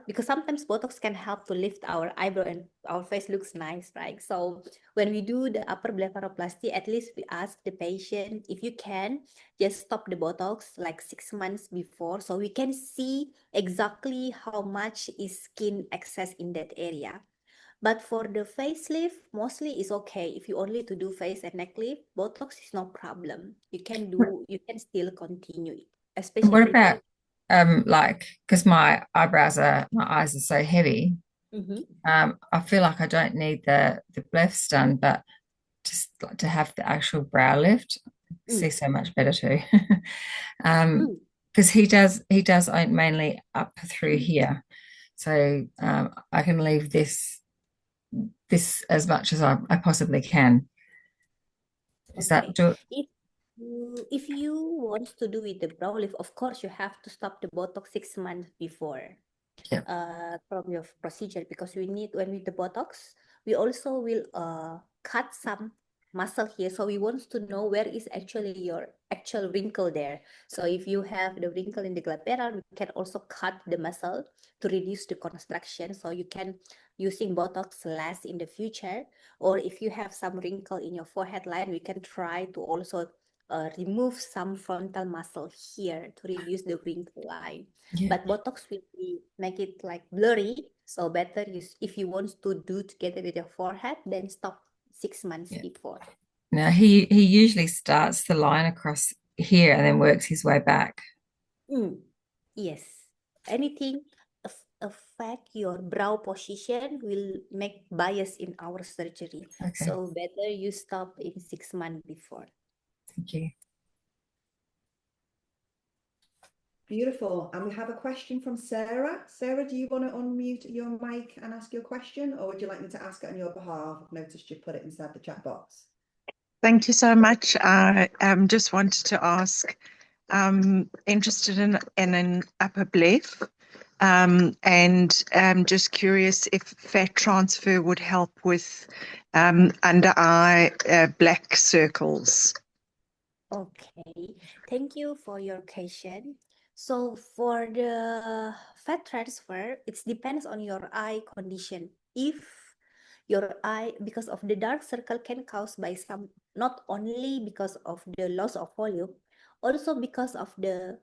because sometimes Botox can help to lift our eyebrow and our face looks nice, right? So when we do the upper blepharoplasty, at least we ask the patient, if you can, just stop the Botox like 6 months before, so we can see exactly how much is skin excess in that area. But for the facelift, mostly it's okay. If you only to do face and neck lift, Botox is no problem. You can still continue, especially What about like, because my eyes are so heavy. I feel like I don't need the blephs done, but just like to have the actual brow lift, see so much better too. Because he does mainly up through here, so I can leave this as much as I possibly can. Is that if you want to do with the brow lift, of course you have to stop the Botox 6 months before. from your procedure, because we need, when with the Botox, we also will cut some muscle here, so we want to know where is actually your actual wrinkle there. So if you have the wrinkle in the glabella, we can also cut the muscle to reduce the construction, so you can using Botox less in the future. Or if you have some wrinkle in your forehead line, we can try to also remove some frontal muscle here to reduce the wrinkle line. Yeah. But Botox will make it like blurry, so better if you want to do together with your forehead, then stop 6 months before. Now he usually starts the line across here and then works his way back. Yes. Anything affect your brow position will make bias in our surgery. Okay. So better you stop in 6 months before. Thank you. Beautiful. And we have a question from Sarah. Sarah, do you want to unmute your mic and ask your question, or would you like me to ask it on your behalf? I've noticed you put it inside the chat box. Thank you so much. I just wanted to ask, interested in an upper bleph, and just curious if fat transfer would help with under eye black circles. Okay, thank you for your question. So for the fat transfer, it depends on your eye condition. If your eye, because of the dark circle, can cause by some, not only because of the loss of volume, also because of the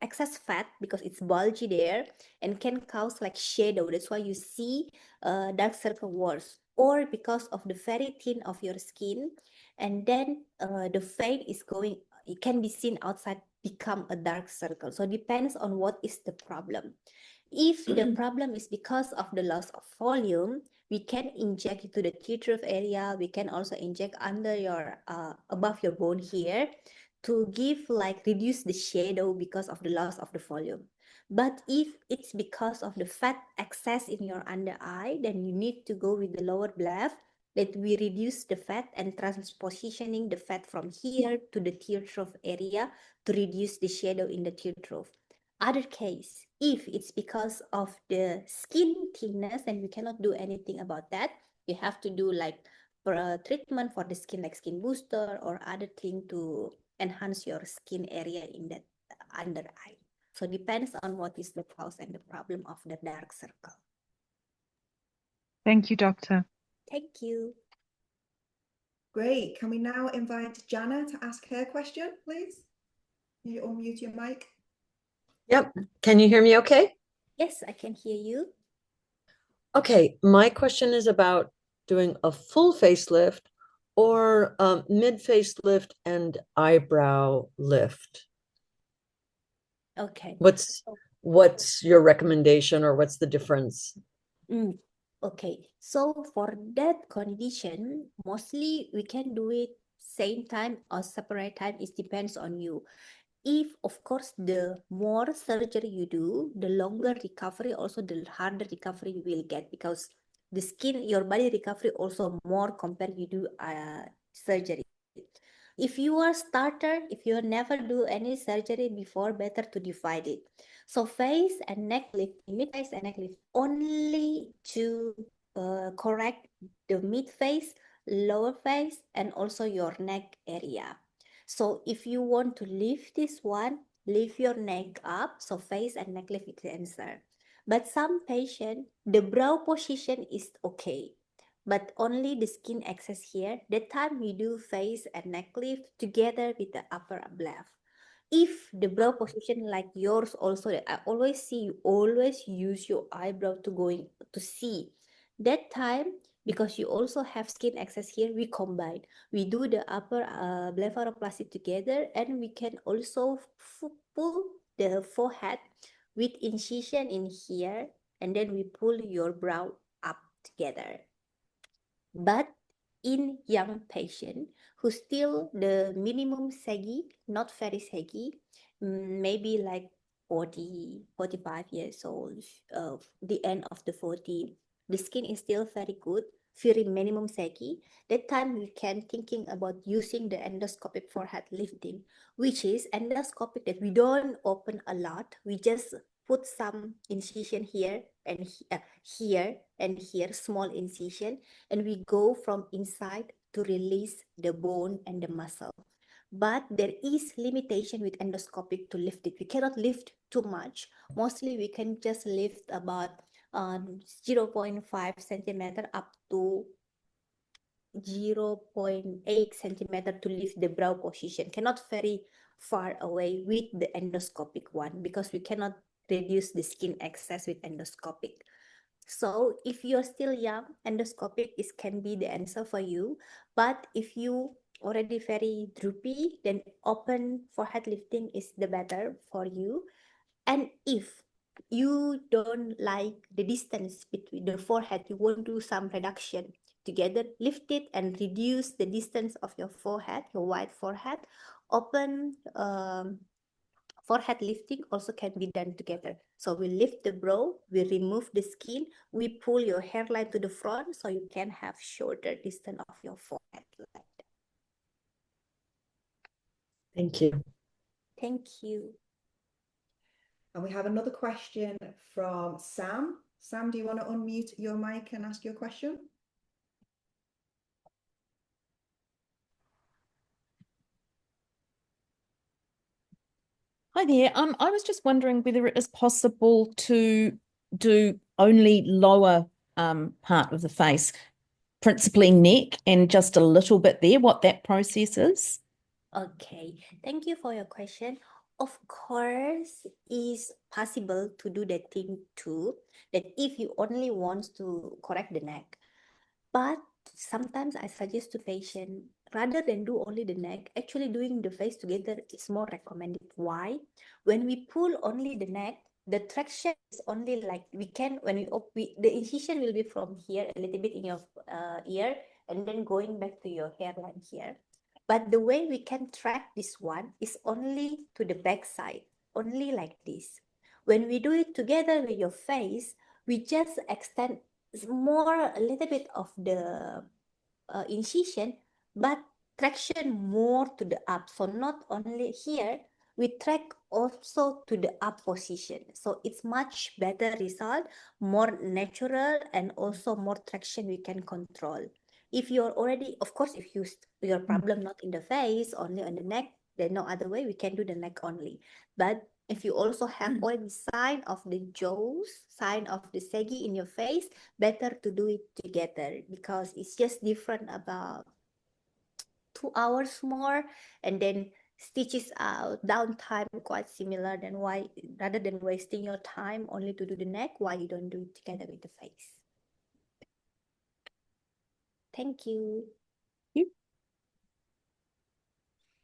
excess fat, because it's bulgy there and can cause like shadow. That's why you see dark circle worse. Or because of the very thin of your skin, and then the fade is going, it can be seen outside, become a dark circle. So depends on what is the problem. If the problem is because of the loss of volume, we can inject into the teardrop area. We can also inject under your above your bone here to give like reduce the shadow because of the loss of the volume. But if it's because of the fat excess in your under eye, then you need to go with the lower bleph, that we reduce the fat and transpositioning the fat from here to the teardrop area to reduce the shadow in the teardrop. Other case, if it's because of the skin thinness, and we cannot do anything about that, you have to do like treatment for the skin, like skin booster or other thing to enhance your skin area in that under eye. So depends on what is the cause and the problem of the dark circle. Thank you, Doctor. Thank you. Great. Can we now invite Jana to ask her question, please? Can you unmute your mic? Yep. Can you hear me okay? Yes, I can hear you. Okay, my question is about doing a full facelift or mid facelift and eyebrow lift. Okay. What's your recommendation, or what's the difference? Okay, so for that condition, mostly we can do it same time or separate time. It depends on you. If, of course, the more surgery you do, the longer recovery, also the harder recovery you will get, because the skin, your body recovery also more compared you do surgery. If you are starter, if you never do any surgery before, better to divide it. So face and neck lift, mid face and neck lift, only to correct the mid face, lower face, and also your neck area. So if you want to lift this one, lift your neck up. So face and neck lift is the answer. But some patient, the brow position is okay, but only the skin excess here. That time we do face and neck lift together with the upper bleph. If the brow position like yours also, I always see you always use your eyebrow to going to see. That time, because you also have skin excess here, we combine. We do the upper blepharoplasty together, and we can also pull the forehead with incision in here, and then we pull your brow up together. But in young patient who still the minimum saggy, not very saggy, maybe like 40, 45 years old, the end of the 40, the skin is still very good, very minimum saggy. That time we can thinking about using the endoscopic forehead lifting, which is endoscopic that we don't open a lot. We just put some incision here and here, small incision, and we go from inside to release the bone and the muscle. But there is limitation with endoscopic to lift it. We cannot lift too much. Mostly we can just lift about 0.5 centimeter up to 0.8 centimeter to lift the brow position. Cannot very far away with the endoscopic one because we cannot reduce the skin excess with endoscopic. So if you're still young, endoscopic can be the answer for you. But if you already very droopy, then open forehead lifting is the better for you. And if you don't like the distance between the forehead, you want to do some reduction together, lift it and reduce the distance of your forehead, your wide forehead. Open forehead lifting also can be done together. So we lift the brow, we remove the skin, we pull your hairline to the front so you can have shorter distance of your forehead like that. Thank you. Thank you. And we have another question from Sam. Sam, do you want to unmute your mic and ask your question? Hi there. I was just wondering whether it is possible to do only lower part of the face, principally neck, and just a little bit there, what that process is. Okay, thank you for your question. Of course, it's possible to do that thing too, that if you only want to correct the neck. But sometimes I suggest to patient, rather than do only the neck, actually doing the face together is more recommended. Why? When we pull only the neck, the traction is only like we can, when the incision will be from here, a little bit in your ear, and then going back to your hairline here. But the way we can track this one is only to the back side, only like this. When we do it together with your face, we just extend more, a little bit of the incision, but traction more to the up. So not only here, we track also to the up position. So it's much better result, more natural, and also more traction we can control. If you're already, of course, if your problem not in the face, only on the neck, then no other way, we can do the neck only. But if you also have already sign of the jaws, sign of the sagi in your face, better to do it together because it's just different about 2 hours more, and then stitches out, downtime quite similar. Then why, rather than wasting your time only to do the neck, why you don't do it together with the face? Thank you.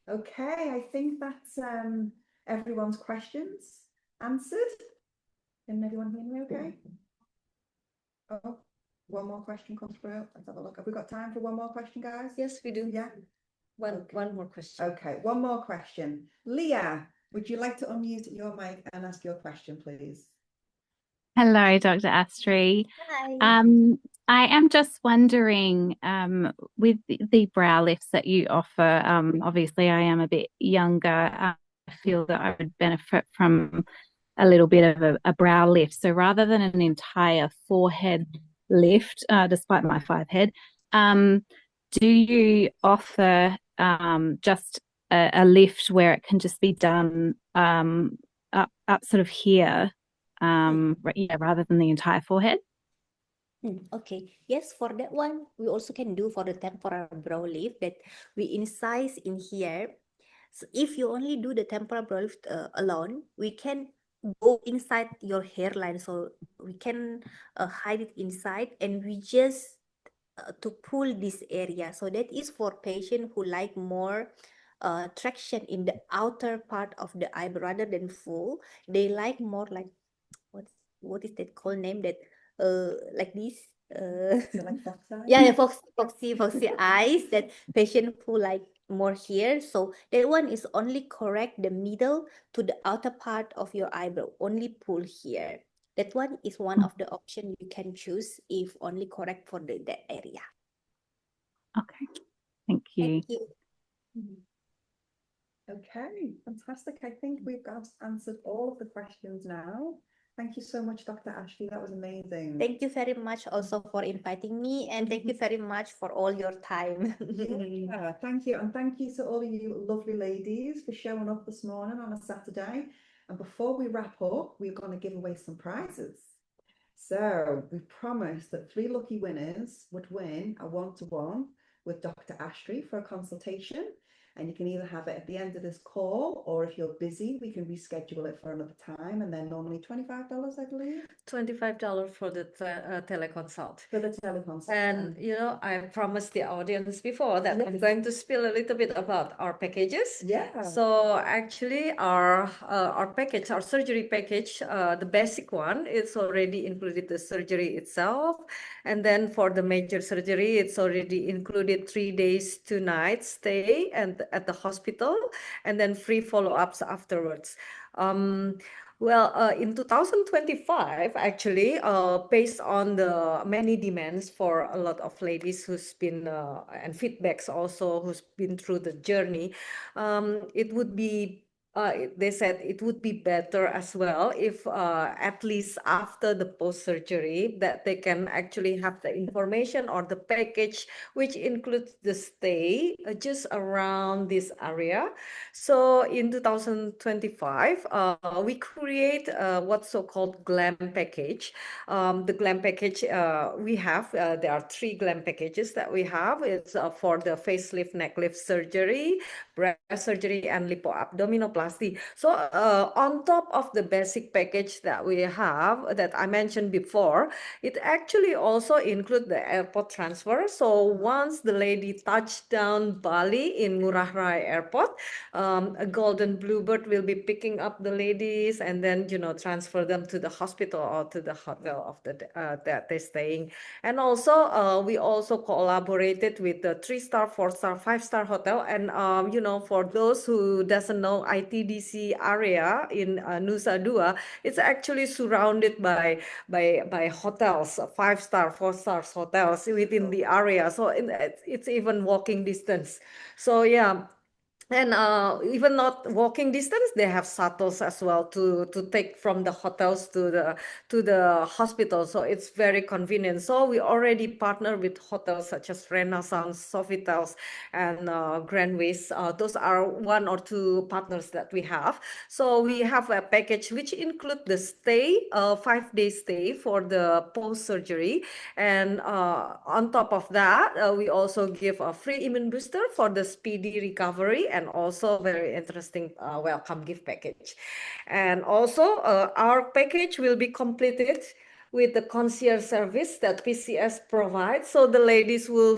Okay, I think that's everyone's questions answered. Can everyone hear me okay? Oh, one more question comes through. Let's have a look. Have we got time for one more question, guys? Yes, we do. Yeah. One more question. Okay, one more question. Leah, would you like to unmute your mic and ask your question, please? Hello, Dr. Astri. Hi. I am just wondering, with the brow lifts that you offer, obviously I am a bit younger. I feel that I would benefit from a little bit of a brow lift. So rather than an entire forehead lift, despite my 5 head, do you offer just a lift where it can just be done up sort of here? Yeah, rather than the entire forehead. Okay, yes, for that one, we also can do for the temporal brow lift that we incise in here. So if you only do the temporal brow lift alone, we can go inside your hairline. So we can hide it inside, and we just to pull this area. So that is for patients who like more traction in the outer part of the eyebrow rather than full. They like more like, what is that called name, that like this like fox eyes? yeah, foxy eyes, that patient who like more here. So that one is only correct the middle to the outer part of your eyebrow, only pull here. That one is one of the option you can choose if only correct for that area. Okay, thank you. Thank you. Okay, fantastic. I think we've answered all of the questions now. Thank you so much, Dr. Ashley. That was amazing. Thank you very much also for inviting me, and thank you very much for all your time. Yeah, thank you. And thank you to all of you lovely ladies for showing up this morning on a Saturday. And before we wrap up, we're going to give away some prizes. So we promised that 3 lucky winners would win a one-to-one with Dr. Astri for a consultation. And you can either have it at the end of this call, or if you're busy, we can reschedule it for another time. And then normally $25, I believe. $25 for the teleconsult. For the teleconsult. And you know, I promised the audience before that I'm going to spill a little bit about our packages. Yeah. So actually, our package, our surgery package, the basic one, it's already included the surgery itself, and then for the major surgery, it's already included 3 days, 2 nights stay and at the hospital, and then free follow-ups afterwards. Well, in 2025, actually, based on the many demands for a lot of ladies who's been, and feedbacks also who's been through the journey, it would be, they said it would be better as well if at least after the post-surgery that they can actually have the information or the package, which includes the stay just around this area. So in 2025, we create what's so-called glam package. The glam package we have, there are 3 glam packages that we have. It's for the facelift, neck lift surgery, breast surgery, and lipoabdominoplasty. So on top of the basic package that we have that I mentioned before, it actually also includes the airport transfer. So once the lady touched down Bali in Ngurah Rai Airport, a golden bluebird will be picking up the ladies and then, you know, transfer them to the hospital or to the hotel of that they're staying. And also, we also collaborated with the 3-star, 4-star, 5-star hotel. And, you know, for those who doesn't know ITDC area in Nusa Dua, it's actually surrounded by hotels, 5-star, 4-star hotels within the area. So it's even walking distance. So yeah. And even not walking distance, they have shuttles as well to take from the hotels to the hospital. So it's very convenient. So we already partner with hotels such as Renaissance, Sofitels, and Grand Ways. Those are 1 or 2 partners that we have. So we have a package which include the stay, 5-day stay for the post-surgery. And on top of that, we also give a free immune booster for the speedy recovery, and also very interesting welcome gift package. And also our package will be completed with the concierge service that PCS provides, so the ladies will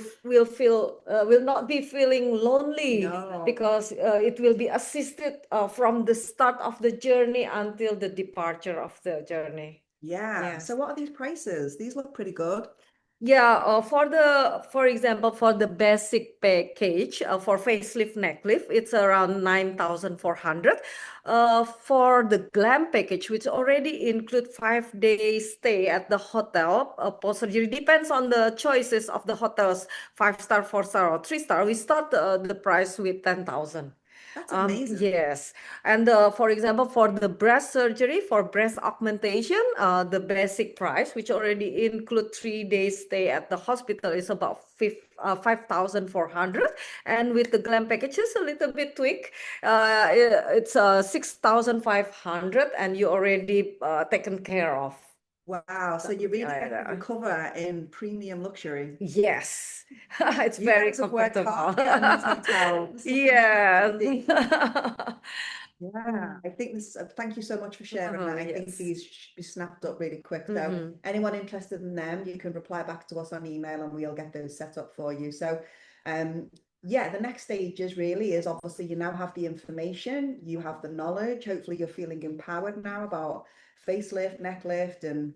not be feeling lonely. No. Because it will be assisted from the start of the journey until the departure of the journey. Yeah. Yes. So what are these prices? These look pretty good. Yeah, for example, for the basic package for facelift, neck lift, it's around 9,400. For the glam package, which already include 5-day stay at the hotel, post-surgery, depends on the choices of the hotels, 5-star, 4-star, or 3-star. We start the price with 10,000. That's amazing. Yes. And for example, for the breast surgery, for breast augmentation, the basic price, which already include 3 days stay at the hospital, is about 5,400. And with the glam package, it's a little bit tweak. It's 6,500, and you already taken care of. Wow, so you really get to recover in premium luxury. Yes, it's very comfortable. Yeah. Yeah. I think this, thank you so much for sharing that. I think Yes. these should be snapped up really quick. So anyone interested in them, you can reply back to us on email and we'll get those set up for you. So yeah, the next stages really is obviously you now have the information, you have the knowledge. Hopefully you're feeling empowered now about facelift, neck lift, and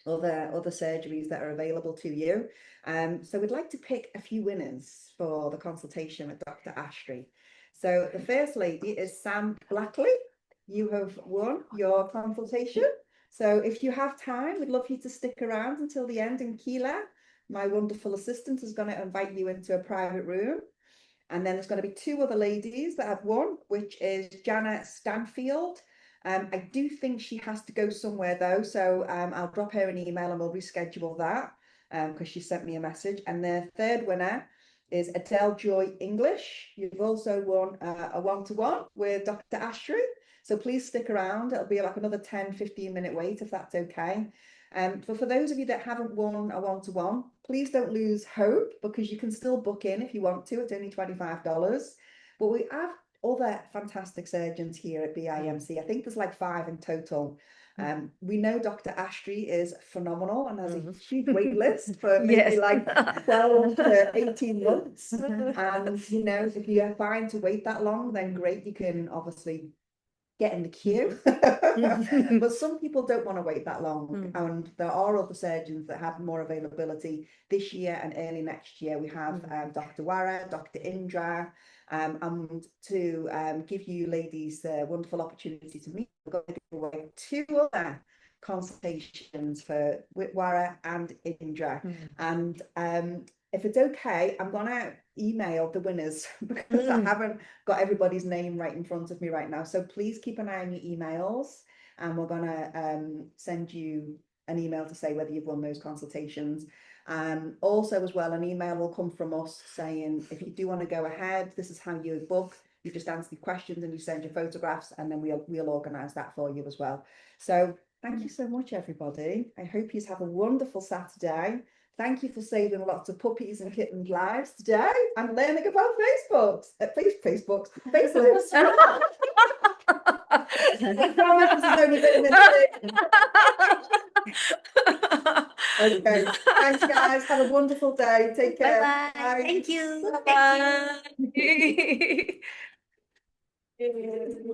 other surgeries that are available to you. So we'd like to pick a few winners for the consultation with Dr. Astri. So the first lady is Sam Blackley. You have won your consultation. So if you have time, we'd love you to stick around until the end. And Keela, my wonderful assistant, is going to invite you into a private room. And then there's going to be 2 other ladies that have won, which is Jana Stanfield I do think she has to go somewhere though, so I'll drop her an email and we'll reschedule that because she sent me a message. And the third winner is Adele Joy English. You've also won a one-to-one with Dr. Astri. So please stick around. It'll be like another 10-15 minute wait if that's okay. But for those of you that haven't won a one-to-one, please don't lose hope because you can still book in if you want to. It's only $25. But we have other fantastic surgeons here at BIMC. I think there's like 5 in total. We know Dr. Astri is phenomenal and has a huge wait list for maybe like 12 to 18 months. And you know, if you're fine to wait that long, then great, you can obviously get in the queue. But some people don't want to wait that long, and there are other surgeons that have more availability this year and early next year. We have Dr. Wara, Dr. Indra, and to give you ladies the wonderful opportunity to meet, we're going to give away 2 other consultations for Wara and Indra. And if it's okay, I'm gonna email the winners because I haven't got everybody's name right in front of me right now. So please keep an eye on your emails, and we're gonna send you an email to say whether you've won those consultations. Also as well, an email will come from us saying if you do want to go ahead, this is how you book. You just answer the questions and you send your photographs, and then we'll organise that for you as well. So thank you so much, everybody. I hope you have a wonderful Saturday. Thank you for saving lots of puppies and kittens' lives today and learning about facelifts. I promise this has only been a minute. Okay, thanks guys. Have a wonderful day. Take care. Bye-bye. Thank you. Bye.